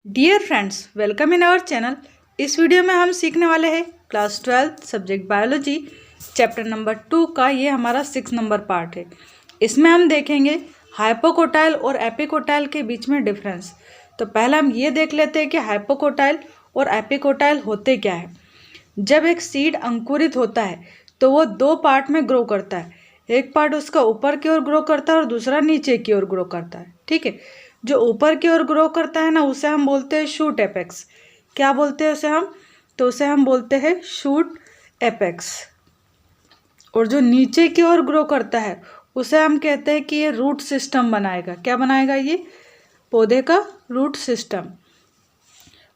Dear friends, welcome in our channel. इस video में हम सीखने वाले हैं class 12 subject biology chapter number 2 का ये हमारा 6 नंबर पार्ट है। इसमें हम देखेंगे हाइपोकोटाइल और एपिकोटाइल के बीच में डिफरेंस। तो पहले हम ये देख लेते हैं कि हाइपोकोटाइल और एपिकोटाइल होते क्या है। जब एक सीड अंकुरित होता है तो वो दो पार्ट में ग्रो करता है। एक पार्ट उसका ऊपर की ओर ग्रो करता है और दूसरा नीचे की ओर ग्रो करता है। ठीक है, जो ऊपर की ओर ग्रो करता है ना, उसे हम बोलते हैं शूट एपेक्स। क्या बोलते हैं उसे हम? तो उसे हम बोलते हैं शूट एपेक्स। और जो नीचे की ओर ग्रो करता है उसे हम कहते हैं कि ये रूट सिस्टम बनाएगा। क्या बनाएगा? ये पौधे का रूट सिस्टम।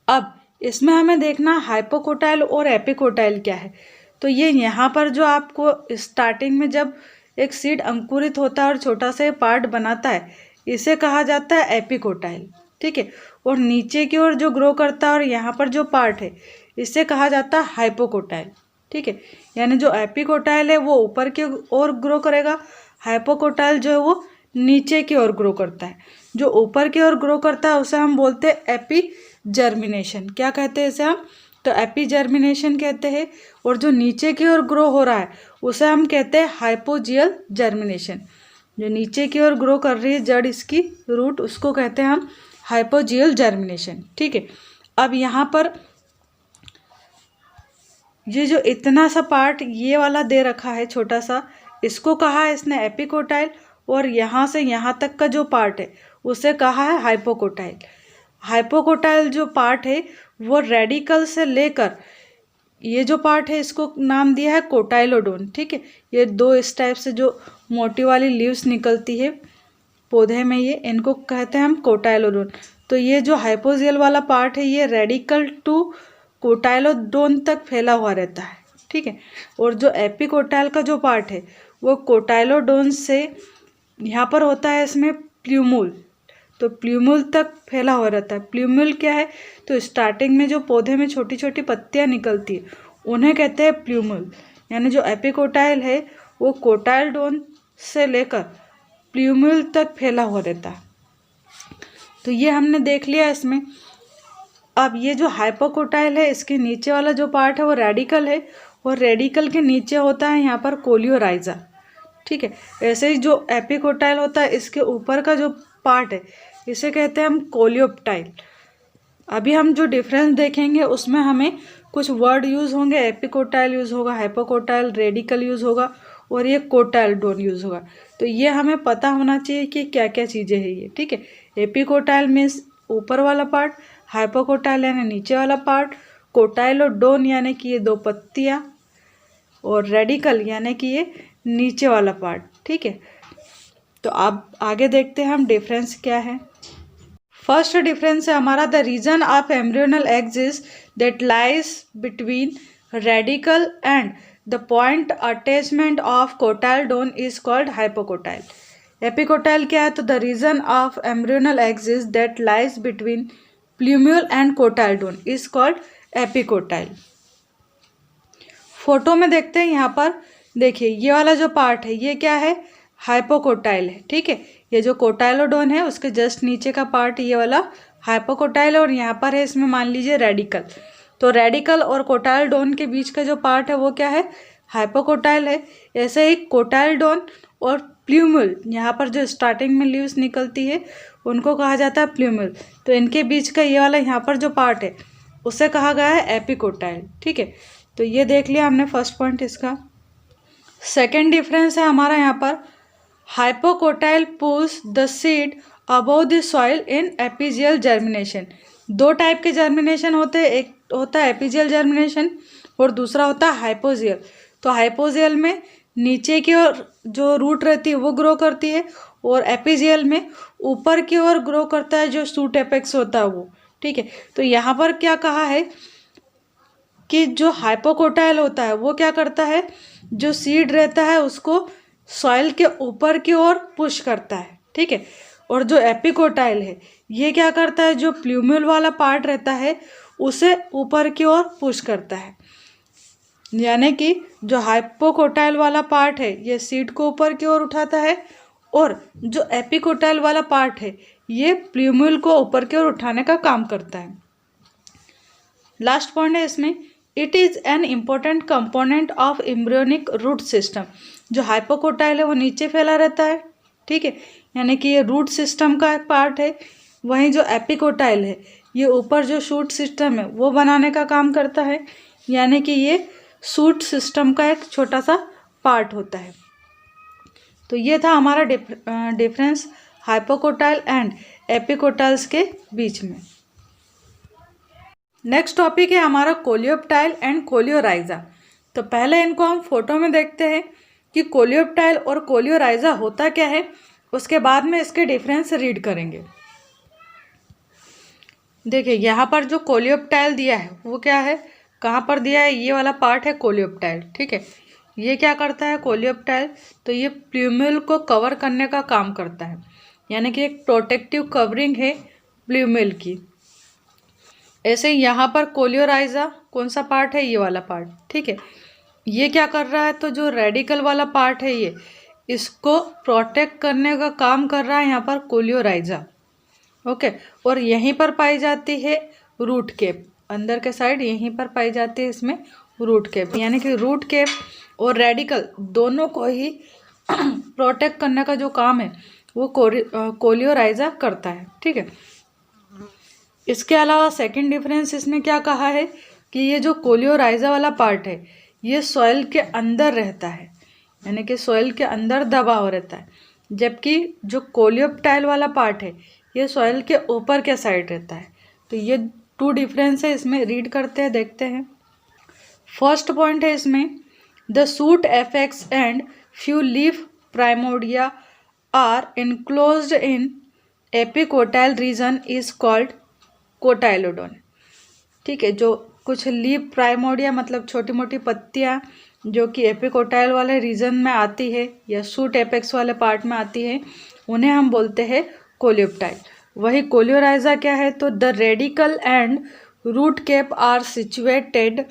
अब इसमें हमें देखना हाइपोकोटाइल और एपिकोटाइल क्या है। तो ये यहाँ पर जो आपको स्टार्टिंग में जब एक सीड अंकुरित होता है और छोटा सा पार्ट बनाता है, इसे कहा जाता है एपिकोटाइल। ठीक है, और नीचे की ओर जो ग्रो करता है और यहाँ पर जो पार्ट है, इसे कहा जाता है हाइपोकोटाइल। ठीक है, यानी जो एपिकोटाइल है वो ऊपर की ओर ग्रो करेगा, हाइपोकोटाइल जो है वो नीचे की ओर ग्रो करता है। जो ऊपर की ओर ग्रो करता है उसे हम बोलते हैं एपी जर्मिनेशन। क्या कहते हैं इसे हम? तो एपी जर्मिनेशन कहते हैं। और जो नीचे की ओर ग्रो हो रहा है उसे हम कहते हैं हाइपोजियल जर्मिनेशन। जो नीचे की ओर ग्रो कर रही है जड़, इसकी रूट, उसको कहते हैं हम हाइपोजियल जर्मिनेशन। ठीक है, अब यहाँ पर ये जो इतना सा पार्ट ये वाला दे रखा है छोटा सा, इसको कहा है इसने एपिकोटाइल। और यहाँ से यहाँ तक का जो पार्ट है उसे कहा है हाइपोकोटाइल। हाइपोकोटाइल जो पार्ट है वो रेडिकल से लेकर ये जो पार्ट है इसको नाम दिया है कोटाइलोडोन। ठीक है, ये दो इस टाइप से जो मोटी वाली लीव्स निकलती है पौधे में, ये इनको कहते हैं हम कोटाइलोडोन। तो ये जो हाइपोजियल वाला पार्ट है ये रेडिकल टू कोटाइलोडोन तक फैला हुआ रहता है। ठीक है, और जो एपिकोटाइल का जो पार्ट है वो कोटाइलोडोन से यहाँ पर होता है इसमें प्ल्यूमुल, तो प्ल्यूमुल तक फैला हुआ रहता है। प्ल्यूमुल क्या है? तो स्टार्टिंग में जो पौधे में छोटी छोटी पत्तियाँ निकलती है उन्हें कहते हैं प्ल्यूमुल। यानी जो एपिकोटाइल है वो कोटाइलोडोन से लेकर प्ल्यूमुल तक फैला हुआ रहता है। तो ये हमने देख लिया इसमें। अब ये जो हाइपोकोटाइल है इसके नीचे वाला जो पार्ट है वो रेडिकल है, और रेडिकल के नीचे होता है यहाँ पर कोलियोराइजा। ठीक है, ऐसे ही जो एपिकोटाइल होता है इसके ऊपर का जो पार्ट है इसे कहते हैं हम कोलियोप्टाइल। अभी हम जो डिफरेंस देखेंगे उसमें हमें कुछ वर्ड यूज़ होंगे। एपिकोटाइल यूज़ होगा, हाइपोकोटाइल, रेडिकल यूज़ होगा और ये कोटाइलोडोन यूज़ होगा। तो ये हमें पता होना चाहिए कि क्या क्या चीज़ें हैं ये। ठीक है, एपिकोटाइल मीन्स ऊपर वाला पार्ट, हाइपोकोटाइल यानी नीचे वाला पार्ट, कोटाइलोडोन यानी कि ये दो पत्तियाँ, और रेडिकल यानी कि ये नीचे वाला पार्ट। ठीक है, तो अब आगे देखते हैं हम डिफरेंस क्या है। फर्स्ट डिफरेंस है हमारा the region of embryonal axis that lies between radicle and the point attachment of cotyledon is called hypocotyl. Epicotyl क्या है? तो the region of embryonal axis that lies between plumule and cotyledon is called epicotyl. Photo में देखते हैं, यहाँ पर देखिए ये वाला जो पार्ट है ये क्या है? हाइपोकोटाइल है। ठीक है, ये जो कोटाइलोडोन है उसके जस्ट नीचे का पार्ट ये वाला हाइपोकोटाइल, और यहाँ पर है इसमें मान लीजिए रेडिकल। तो रेडिकल और कोटाइलोडोन के बीच का जो पार्ट है वो क्या है? हाइपोकोटाइल है। ऐसे ही कोटाइलोडोन और प्ल्यूमुल, यहाँ पर जो स्टार्टिंग में लीव्स निकलती है उनको कहा जाता है प्ल्यूमुल। तो इनके बीच का ये वाला यहाँ पर जो पार्ट है उसे कहा गया है एपिकोटाइल। ठीक है, तो ये देख लिया हमने फर्स्ट पॉइंट इसका। सेकेंड डिफरेंस है हमारा यहाँ पर hypocotyl push the seed above the soil in epigeal germination. दो टाइप के जर्मिनेशन होते हैं, एक होता है एपिजियल जर्मिनेशन और दूसरा होता है हाइपोजियल। तो हाइपोजियल में नीचे की ओर जो रूट रहती है वो ग्रो करती है, और एपिजियल में ऊपर की ओर ग्रो करता है जो शूट एपेक्स होता है वो। ठीक है, तो यहाँ पर क्या कहा है कि जो हाइपोकोटाइल होता है वो क्या करता है? जो सीड रहता है उसको सॉइल के ऊपर की ओर पुश करता है। ठीक है, और जो एपिकोटाइल है ये क्या करता है? जो प्ल्यूम्यूल वाला पार्ट रहता है उसे ऊपर की ओर पुश करता है। यानी कि जो हाइपोकोटाइल वाला पार्ट है ये सीड को ऊपर की ओर उठाता है, और जो एपिकोटाइल वाला पार्ट है ये प्ल्यूम्यूल को ऊपर की ओर उठाने का काम करता है। लास्ट पॉइंट है इसमें, it is an important component of embryonic root system. जो हाइपोकोटाइल है वो नीचे फैला रहता है, ठीक है, यानी कि ये रूट सिस्टम का एक पार्ट है। वहीं जो एपिकोटाइल है ये ऊपर जो शूट सिस्टम है वो बनाने का काम करता है, यानी कि ये शूट सिस्टम का एक छोटा सा पार्ट होता है। तो ये था हमारा डिफरेंस हाइपोकोटाइल एंड एपिकोटाइल्स के बीच में। नेक्स्ट टॉपिक है हमारा कोलियोप्टाइल एंड कोलियोराइजा। तो पहले इनको हम फोटो में देखते हैं कि कोलियोप्टाइल और कोलियोराइजा होता क्या है, उसके बाद में इसके डिफरेंस रीड करेंगे। देखिए यहाँ पर जो कोलियोप्टाइल दिया है वो क्या है, कहाँ पर दिया है, ये वाला पार्ट है कोलियोप्टाइल, ठीक है। ये क्या करता है कोलियोप्टाइल, तो ये प्ल्यूम्यूल को कवर करने का काम करता है, यानी कि एक प्रोटेक्टिव कवरिंग है प्ल्यूम्यूल की। ऐसे ही यहाँ पर कोलियोराइजा कौन सा पार्ट है, ये वाला पार्ट, ठीक है। ये क्या कर रहा है, तो जो रेडिकल वाला पार्ट है ये इसको प्रोटेक्ट करने का काम कर रहा है यहाँ पर कोलियोराइजा, ओके। और यहीं पर पाई जाती है रूट कैप, अंदर के साइड यहीं पर पाई जाती है इसमें रूट कैप, यानी कि रूट कैप और रेडिकल दोनों को ही प्रोटेक्ट करने का जो काम है वो कोलियोराइजा करता है, ठीक है। इसके अलावा सेकंड डिफरेंस इसमें क्या कहा है कि ये जो कोलियोराइजा वाला पार्ट है ये सॉइल के अंदर रहता है, यानी कि सॉइल के अंदर दबा हो रहता है, जबकि जो कोलियोप्टाइल वाला पार्ट है ये सॉइल के ऊपर के साइड रहता है। तो ये टू डिफरेंस है, इसमें रीड करते हैं, देखते हैं। फर्स्ट पॉइंट है इसमें, the shoot apex and few leaf primordia are enclosed in epicotyl region is called cotyledon, ठीक है। जो कुछ लीफ प्राइमोर्डिया मतलब छोटी मोटी पत्तियाँ जो कि एपिकोटाइल वाले रीजन में आती है या शूट एपेक्स वाले पार्ट में आती है उन्हें हम बोलते हैं कोलियोप्टाइल। वही कोलियोराइजा क्या है, तो the radicle and root cap are situated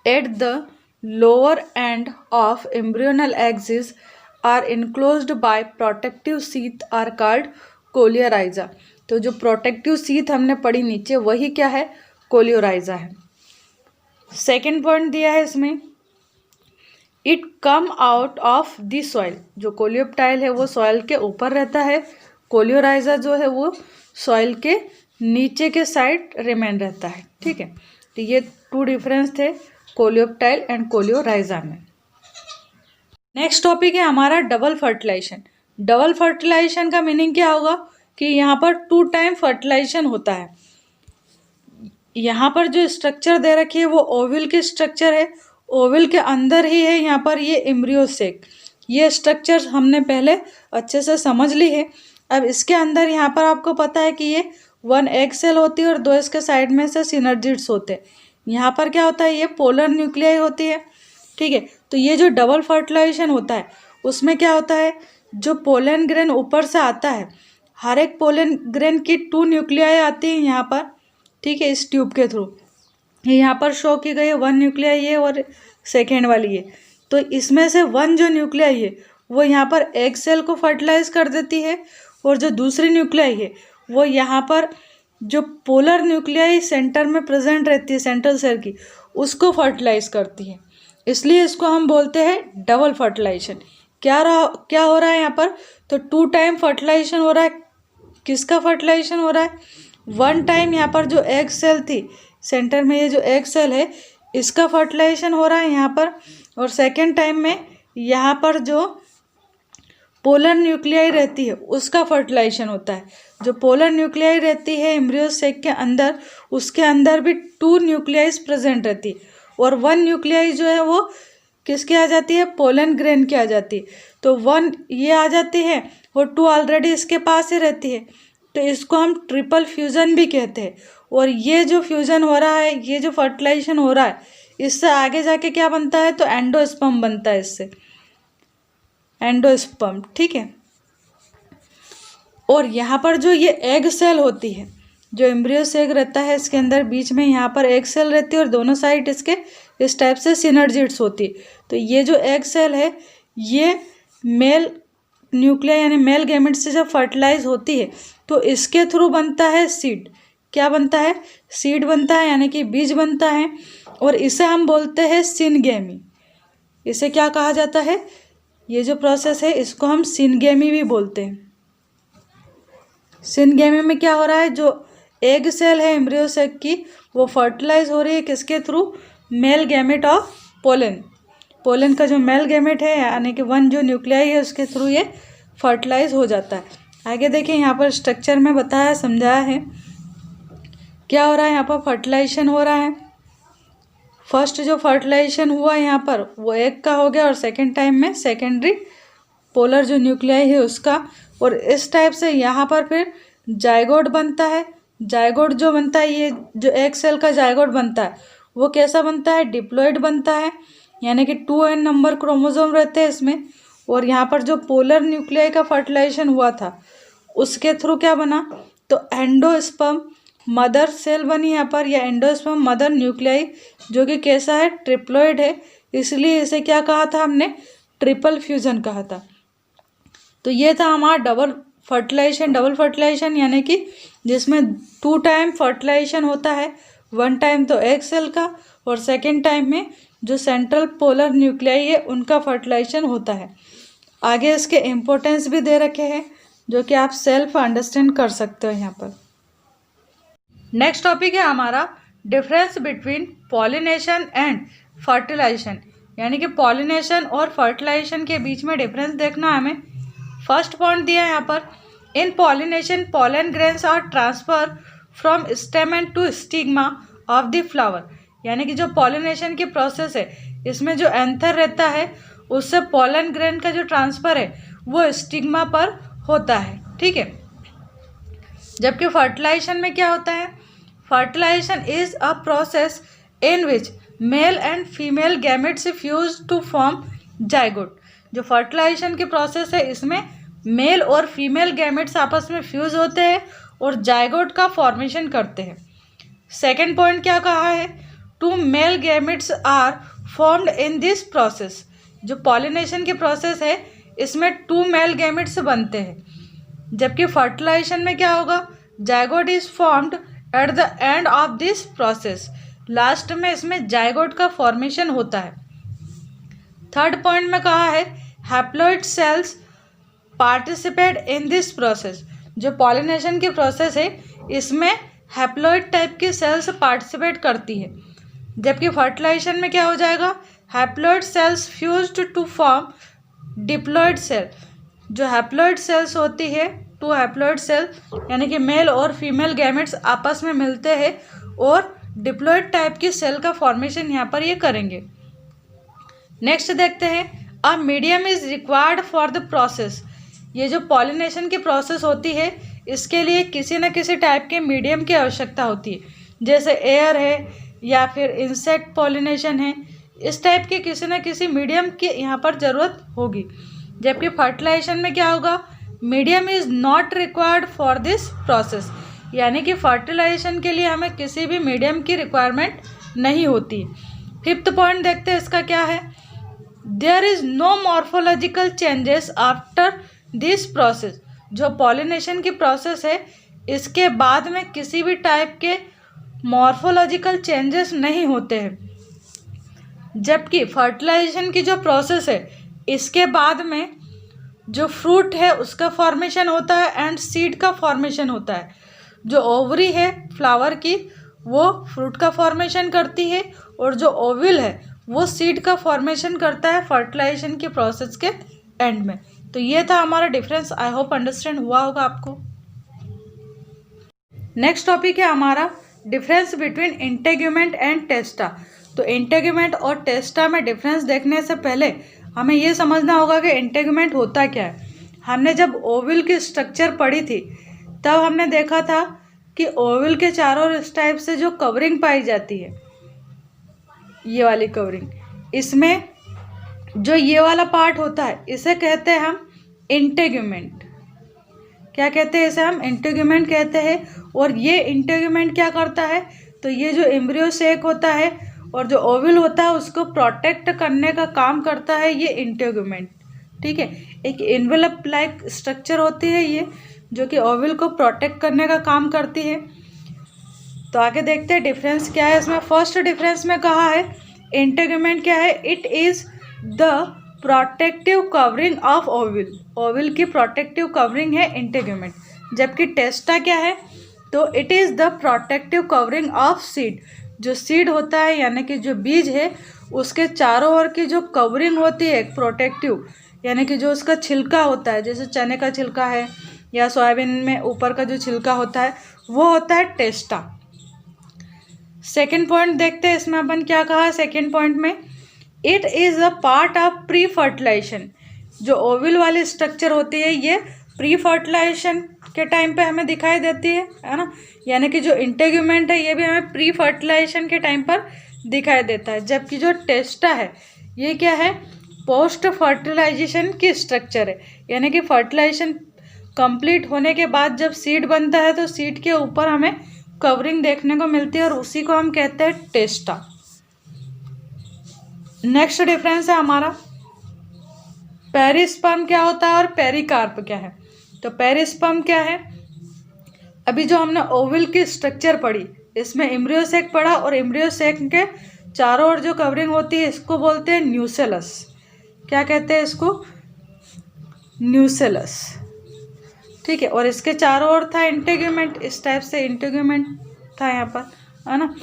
at the lower end of embryonal axis are enclosed by protective sheath are called coleorhiza. तो जो प्रोटेक्टिव सीथ हमने पढ़ी नीचे वही क्या है, कोलियोराइजा है। सेकेंड पॉइंट दिया है इसमें, it come out of the soil. जो कोलियोप्टाइल है वो सॉइल के ऊपर रहता है, कोलियोराइजा जो है वो सॉइल के नीचे के साइड रिमेन रहता है, ठीक है। तो ये टू डिफरेंस थे कोलियोप्टाइल एंड कोलियोराइजा में। नेक्स्ट टॉपिक है हमारा डबल फर्टिलाइजेशन। डबल फर्टिलाइजेशन का मीनिंग क्या होगा कि यहाँ पर 2 टाइम फर्टिलाइजेशन होता है। यहाँ पर जो स्ट्रक्चर दे रखी है वो ओवल की स्ट्रक्चर है, ओवल के अंदर ही है यहाँ पर ये एम्ब्रियो सेक। ये स्ट्रक्चर हमने पहले अच्छे से समझ ली है। अब इसके अंदर यहाँ पर आपको पता है कि ये 1 एग सेल होती है और 2 इसके साइड में से सिनर्जिड्स होते हैं। यहाँ पर क्या होता है, ये पोलर न्यूक्लियाई होती है, ठीक है। तो ये जो डबल फर्टिलाइजेशन होता है उसमें क्या होता है, जो पोलन ग्रेन ऊपर से आता है, हर एक पोलन ग्रेन की 2 न्यूक्लियाई आती है यहाँ पर, ठीक है, इस ट्यूब के थ्रू। यहाँ पर शो की गई है 1 न्यूक्लियाई ये और सेकेंड वाली ये। तो इसमें से 1 जो न्यूक्लियाई है वो यहाँ पर एग सेल को फर्टिलाइज कर देती है, और जो दूसरी न्यूक्लियाई है वो यहाँ पर जो पोलर न्यूक्लियाई सेंटर में प्रेजेंट रहती है सेंट्रल सेल की, उसको फर्टिलाइज करती है। इसलिए इसको हम बोलते हैं डबल फर्टिलाइजेशन। क्या हो रहा है यहाँ पर, तो 2 टाइम फर्टिलाइजेशन हो रहा है। किसका फर्टिलाइजेशन हो रहा है, 1 टाइम यहाँ पर जो एग सेल थी सेंटर में, ये जो एग सेल है इसका फर्टिलाइजेशन हो रहा है यहाँ पर, और सेकेंड टाइम में यहाँ पर जो पोलर न्यूक्लियाई रहती है उसका फर्टिलाइजेशन होता है। जो पोलर न्यूक्लियाई रहती है एम्ब्रियो सेक के अंदर, उसके अंदर भी 2 न्यूक्लियाइज प्रेजेंट रहती है, और 1 न्यूक्लियाई जो है वो किसकी आ जाती है, पोलन ग्रेन की आ जाती है। तो 1 ये आ जाती है और 2 ऑलरेडी इसके पास ही रहती है, तो इसको हम ट्रिपल फ्यूज़न भी कहते हैं। और ये जो फ्यूज़न हो रहा है, ये जो फर्टिलाइजेशन हो रहा है, इससे आगे जाके क्या बनता है, तो एंडोस्पर्म बनता है, इससे एंडोस्पर्म, ठीक है। और यहाँ पर जो ये एग सेल होती है, जो एम्ब्रियो सेक रहता है इसके अंदर बीच में यहाँ पर एग सेल रहती है, और दोनों साइड इसके इस टाइप से सिनर्जिड्स होती है। तो ये जो एग सेल है ये मेल न्यूक्लिया यानी मेल गैमेट से जब फर्टिलाइज होती है तो इसके थ्रू बनता है सीड। क्या बनता है? सीड बनता है, यानी कि बीज बनता है, और इसे हम बोलते हैं सिनगेमी। इसे क्या कहा जाता है? ये जो प्रोसेस है इसको हम सिनगेमी भी बोलते हैं। सिनगेमी में क्या हो रहा है? जो एग सेल है एम्ब्रियो सेक की, वो फर्टिलाइज हो रही है किसके through? Male gamete of pollen. Pollen का जो मेल गैमेट है यानी कि वन जो न्यूक्लियाई है उसके थ्रू ये फर्टिलाइज हो जाता है। आगे देखिए यहाँ पर स्ट्रक्चर में बताया समझाया है क्या हो रहा है। यहाँ पर फर्टिलाइजेशन हो रहा है। फर्स्ट जो फर्टिलाइजेशन हुआ यहाँ पर वो एग का हो गया, और सेकेंड टाइम में सेकेंडरी पोलर जो न्यूक्लियाई है उसका। और इस टाइप से यहाँ पर फिर जाइगोट बनता है। जाइगोट जो बनता है, ये जो एग सेल का जाइगोट बनता है वो कैसा बनता है? डिप्लॉइड बनता है, यानी कि 2n नंबर क्रोमोसोम रहते हैं इसमें। और यहाँ पर जो पोलर न्यूक्लियाई का फर्टिलाइजेशन हुआ था उसके थ्रू क्या बना? तो एंडोस्पर्म मदर सेल बनी यहाँ पर, या एंडोस्पर्म मदर न्यूक्लियाई, जो कि कैसा है? ट्रिप्लॉइड है। इसलिए इसे क्या कहा था हमने? ट्रिपल फ्यूजन कहा था। तो ये था हमारा डबल फर्टिलाइजेशन। डबल फर्टिलाइजेशन यानी कि जिसमें 2 टाइम फर्टिलाइजेशन होता है, 1 टाइम तो एग सेल का, और सेकेंड टाइम में जो सेंट्रल पोलर न्यूक्लियाई है उनका फर्टिलाइजेशन होता है। आगे इसके इम्पोर्टेंस भी दे रखे हैं जो कि आप सेल्फ अंडरस्टैंड कर सकते हो यहाँ पर। नेक्स्ट टॉपिक है हमारा difference between pollination and fertilization, यानी कि पॉलिनेशन और फर्टिलाइजेशन के बीच में डिफरेंस देखना है हमें। फर्स्ट पॉइंट दिया है यहाँ पर, in pollination pollen grains are transfer from stamen to stigma of the flower, यानी कि जो पॉलिनेशन की प्रोसेस है इसमें जो एंथर रहता है उससे पोलन ग्रेन का जो ट्रांसफ़र है वो स्टिग्मा पर होता है, ठीक है। जबकि फर्टिलाइजेशन में क्या होता है? Fertilization is a process in which male and female gametes fuse to form zygote. जो फर्टिलाइजेशन की प्रोसेस है इसमें मेल और फीमेल गैमेट्स आपस में फ्यूज होते हैं और जाइगोट का फॉर्मेशन करते हैं। सेकेंड पॉइंट क्या कहा है? 2 male gametes are formed in this process. जो पॉलिनेशन की प्रोसेस है इसमें 2 मेल गैमेट्स बनते हैं, जबकि फर्टिलाइजेशन में क्या होगा? Zygote is formed at the end of this process. Last में इसमें जाइगोट का फॉर्मेशन होता है। थर्ड पॉइंट में कहा है haploid cells participate in this process. जो पॉलिनेशन की प्रोसेस है इसमें हैप्लॉइड टाइप की सेल्स पार्टिसिपेट करती है, जबकि फर्टिलाइजेशन में क्या हो जाएगा? Haploid cells fused to form diploid cell. जो हैप्लॉइड सेल्स होती है 2 हैप्लॉइड सेल यानी कि मेल और फीमेल गैमेट्स आपस में मिलते हैं और डिप्लॉइड टाइप की सेल का फॉर्मेशन यहाँ पर ये करेंगे। नेक्स्ट देखते हैं, a medium is required for the process. ये जो पॉलिनेशन की प्रोसेस होती है इसके लिए किसी न किसी टाइप के मीडियम की आवश्यकता होती है, जैसे एयर है या फिर इंसेक्ट पॉलिनेशन है। इस टाइप के किसी न किसी मीडियम की यहाँ पर ज़रूरत होगी। जबकि फर्टिलाइजेशन में क्या होगा? Medium is not required for this process, यानी कि फर्टिलाइजेशन के लिए हमें किसी भी मीडियम की रिक्वायरमेंट नहीं होती। फिफ्थ पॉइंट देखते हैं इसका क्या है। There is no morphological changes after this process. जो पॉलिनेशन की प्रोसेस है इसके बाद में किसी भी टाइप के मॉर्फोलॉजिकल चेंजेस नहीं होते हैं, जबकि फर्टिलाइजेशन की जो प्रोसेस है इसके बाद में जो फ्रूट है उसका फॉर्मेशन होता है एंड सीड का फॉर्मेशन होता है। जो ओवरी है फ्लावर की वो फ्रूट का फॉर्मेशन करती है और जो ओविल है वो सीड का फॉर्मेशन करता है फर्टिलाइजेशन की प्रोसेस के एंड में। तो ये था हमारा डिफरेंस। आई होप अंडरस्टैंड हुआ होगा आपको। नेक्स्ट टॉपिक है हमारा डिफरेंस बिटवीन इंटेग्यूमेंट एंड टेस्टा। तो इंटेग्यूमेंट और टेस्टा में डिफरेंस देखने से पहले हमें ये समझना होगा कि इंटेग्यूमेंट होता क्या है। हमने जब ओविल की स्ट्रक्चर पढ़ी थी तब हमने देखा था कि ओविल के चारों इस टाइप से जो कवरिंग पाई जाती है, ये वाली कवरिंग, इसमें जो ये वाला पार्ट होता है इसे कहते हैं हम इंटेग्यूमेंट। क्या कहते हैं? इसे हम इंटेग्यूमेंट कहते हैं। और ये इंटेग्यूमेंट क्या करता है? तो ये जो एम्ब्रियो सेक होता है और जो ओविल होता है उसको प्रोटेक्ट करने का काम करता है ये इंटेग्यूमेंट, ठीक है। एक एनवेलप लाइक स्ट्रक्चर होती है ये, जो कि ओवल को प्रोटेक्ट करने का काम करती है। तो आगे देखते हैं डिफरेंस क्या है इसमें। फर्स्ट डिफरेंस में कहा है इंटेगुमेंट क्या है, it is the protective covering of Oval, Oval की प्रोटेक्टिव कवरिंग है इंटेगुमेंट। जबकि टेस्टा क्या है, तो it is the protective covering of seed, जो सीड होता है यानी कि जो बीज है उसके चारों ओर की जो कवरिंग होती है प्रोटेक्टिव, यानी कि जो उसका छिलका होता है, जैसे चने का छिलका है या सोयाबीन में ऊपर का जो छिलका होता है वो होता है टेस्टा। सेकेंड पॉइंट देखते हैं इसमें अपन क्या कहा सेकेंड पॉइंट में, it is a part of pre fertilization. जो ओवल वाली स्ट्रक्चर होती है ये प्री फर्टिलाइजेशन के टाइम पे हमें दिखाई देती है ना, यानी कि जो इंटेगुमेंट है ये भी हमें प्री फर्टिलाइजेशन के टाइम पर दिखाई देता है। जबकि जो टेस्टा है ये क्या है, पोस्ट फर्टिलाइजेशन की स्ट्रक्चर है, यानी कि फर्टिलाइजेशन कंप्लीट होने के बाद जब सीड बनता है तो सीड के ऊपर हमें कवरिंग देखने को मिलती है और उसी को हम कहते हैं टेस्टा। नेक्स्ट डिफरेंस है हमारा पेरिस्पर्म क्या होता है और पेरिकार्प क्या है। तो पेरिस्पर्म क्या है, अभी जो हमने ओवल की स्ट्रक्चर पढ़ी इसमें एम्ब्रियोसेक पढ़ा और एम्ब्रियोसेक के चारों ओर जो कवरिंग होती है इसको बोलते हैं न्यूसेलस। क्या कहते हैं इसको, न्यूसेलस, ठीक है। और इसके चारों ओर था इंटेगुमेंट, इस टाइप से इंटेगुमेंट था यहाँ पर, है ना।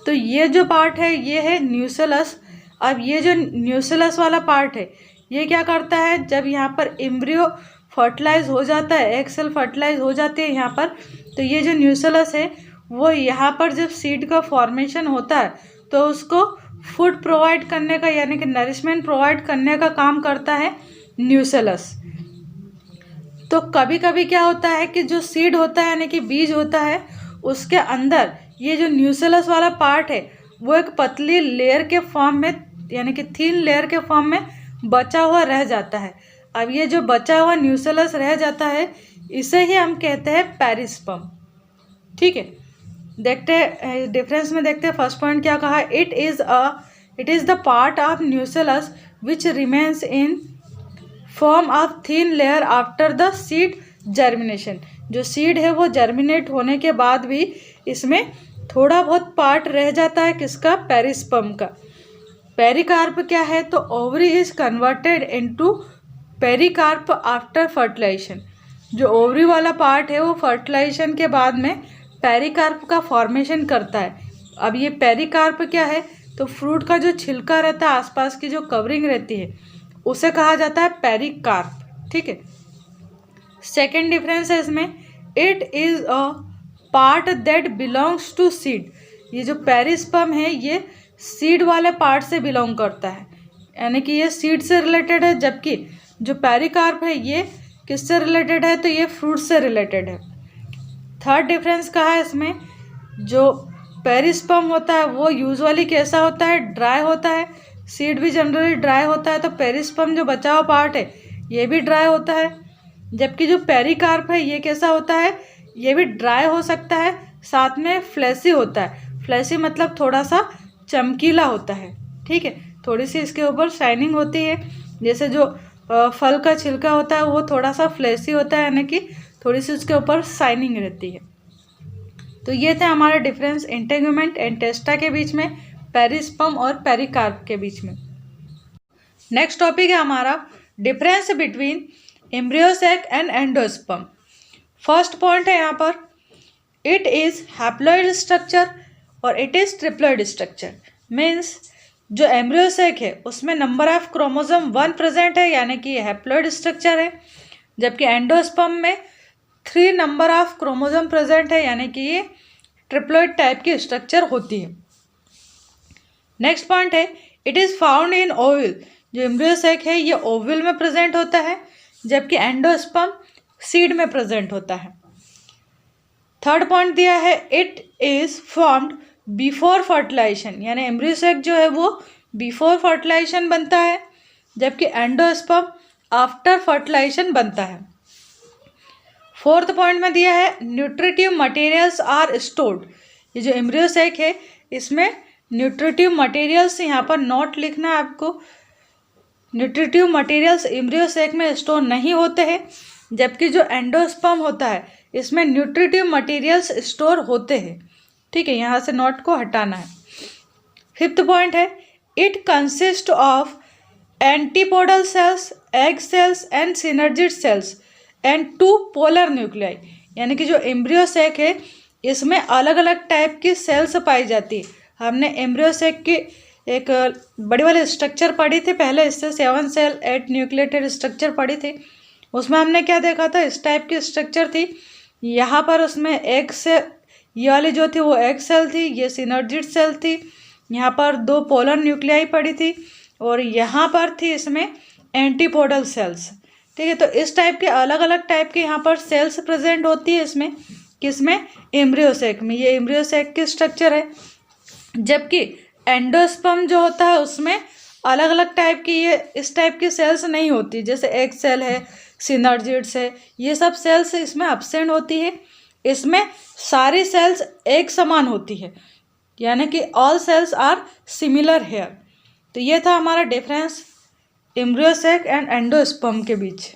तो ये जो पार्ट है ये है न्यूसेलस। अब ये जो न्यूसेलस वाला पार्ट है ये क्या करता है, जब यहाँ पर एम्ब्रियो फर्टिलाइज हो जाता है, एग सेल फर्टिलाइज हो जाती है यहाँ पर, तो ये जो न्यूसेलस है वो यहाँ पर जब सीड का फॉर्मेशन होता है तो उसको फूड प्रोवाइड करने का यानी कि नरिशमेंट प्रोवाइड करने का काम करता है न्यूसेलस। तो कभी कभी क्या होता है कि जो सीड होता है यानी कि बीज होता है उसके अंदर ये जो न्यूसेलस वाला पार्ट है वो एक पतली लेयर के फॉर्म में यानी कि थिन लेयर के फॉर्म में बचा हुआ रह जाता है। अब ये जो बचा हुआ न्यूसेलस रह जाता है इसे ही हम कहते हैं पेरिस्पर्म, ठीक है। देखते हैं डिफरेंस में, देखते हैं फर्स्ट पॉइंट क्या कहा, it is the part of nucellus which remains in form of thin layer after the seed germination. जो सीड है वो जर्मिनेट होने के बाद भी इसमें थोड़ा बहुत पार्ट रह जाता है किसका, पेरिस्पर्म का। पेरिकार्प क्या है, तो ovary is converted into pericarp after fertilization. जो ओवरी वाला पार्ट है वो फर्टिलाइजेशन के बाद में पेरिकार्प का फॉर्मेशन करता है। अब ये पेरिकार्प क्या है, तो फ्रूट का जो छिलका रहता है आसपास की जो कवरिंग रहती है उसे कहा जाता है पेरिकार्प, ठीक है। सेकेंड डिफरेंस है इसमें, it is a part that belongs to seed. ये जो पेरिस्पर्म है ये सीड वाले पार्ट से बिलोंग करता है, यानी कि ये सीड से रिलेटेड है। जबकि जो पेरिकार्प है ये किससे रिलेटेड है, तो ये फ्रूट से रिलेटेड है। थर्ड डिफरेंस कहा है इसमें, जो पेरिस्पर्म होता है वो यूजुअली कैसा होता है, ड्राई होता है। सीड भी जनरली ड्राई होता है, तो पेरिस्पर्म जो बचा हुआ पार्ट है ये भी ड्राई होता है। जबकि जो पेरिकार्प है ये कैसा होता है, ये भी ड्राई हो सकता है, साथ में फ्लैसी होता है। फ्लैसी मतलब थोड़ा सा चमकीला होता है, ठीक है। थोड़ी सी इसके ऊपर शाइनिंग होती है, जैसे जो फल का छिलका होता है वो थोड़ा सा फ्लैसी होता है, यानी कि थोड़ी सी उसके ऊपर शाइनिंग रहती है। तो ये थे हमारे डिफरेंस इंटेगुमेंट एंड टेस्टा के बीच में, पेरिस्पर्म और पेरिकार्प के बीच में। नेक्स्ट टॉपिक है हमारा difference between embryo sac and endosperm. First point है यहाँ पर, इट इज़ हैप्लॉइड स्ट्रक्चर और it is triploid structure. Means जो एम्ब्रियोसेक है उसमें नंबर ऑफ क्रोमोसोम 1 प्रेजेंट है, यानी कि ये हैप्लॉइड स्ट्रक्चर है। जबकि एंडोस्पर्म में 3 नंबर ऑफ क्रोमोसोम प्रेजेंट है, यानी कि ये ट्रिप्लॉइड टाइप की स्ट्रक्चर होती है। नेक्स्ट पॉइंट है, it is found in Oval. जो एम्ब्रियोसेक है ये ओवल में प्रेजेंट होता है, जबकि एंडोस्पर्म सीड में प्रेजेंट होता है। थर्ड पॉइंट दिया है, it is formed before fertilization, यानी एम्ब्रियोसेक जो है वो बिफोर फर्टिलाइजेशन बनता है, जबकि एंडोस्पर्म आफ्टर फर्टिलाइजेशन बनता है। फोर्थ पॉइंट में दिया है, न्यूट्रिटिव मटेरियल्स आर स्टोर्ड। ये जो एम्ब्रियोसेक है इसमें न्यूट्रिटिव मटेरियल्स, यहाँ पर नोट लिखना है आपको, न्यूट्रिटिव मटेरियल्स एम्ब्रियो सैक में स्टोर नहीं होते हैं, जबकि जो एंडोस्पर्म होता है इसमें न्यूट्रिटिव मटेरियल्स स्टोर होते हैं। ठीक है, यहाँ से नोट को हटाना है। फिफ्थ पॉइंट है, it consist of antipodal cells, egg cells and synergid cells and 2 polar nuclei. यानी कि जो एम्ब्रियो सैक है इसमें अलग अलग टाइप की सेल्स पाई जाती है। हमने एम्ब्रियो सैक की एक बड़ी वाली स्ट्रक्चर पढ़ी थी पहले, इससे 7 सेल 8 न्यूक्लिएटेड स्ट्रक्चर पढ़ी थी। उसमें हमने क्या देखा था, इस टाइप की स्ट्रक्चर थी। यहाँ पर उसमें एग से, ये वाली जो थी वो एग सेल थी, ये सिनर्जिड सेल थी। यहाँ पर 2 पोलर न्यूक्लियाई पड़ी थी और यहाँ पर थी इसमें एंटीपोडल सेल्स। ठीक है, तो इस टाइप के अलग अलग टाइप के यहाँ पर सेल्स प्रेजेंट होती है इसमें, किसमें, एम्ब्रियो सैक में। ये एम्ब्रियो सैक की स्ट्रक्चर है। जबकि एंडोस्पर्म जो होता है उसमें अलग अलग टाइप की ये इस टाइप की सेल्स नहीं होती, जैसे एग सेल है, सिनर्जिड्स है, ये सब सेल्स इसमें एब्सेंट होती है। इसमें सारी सेल्स एक समान होती है, यानी कि all cells are similar here. तो ये था हमारा difference embryo sac and endosperm के बीच।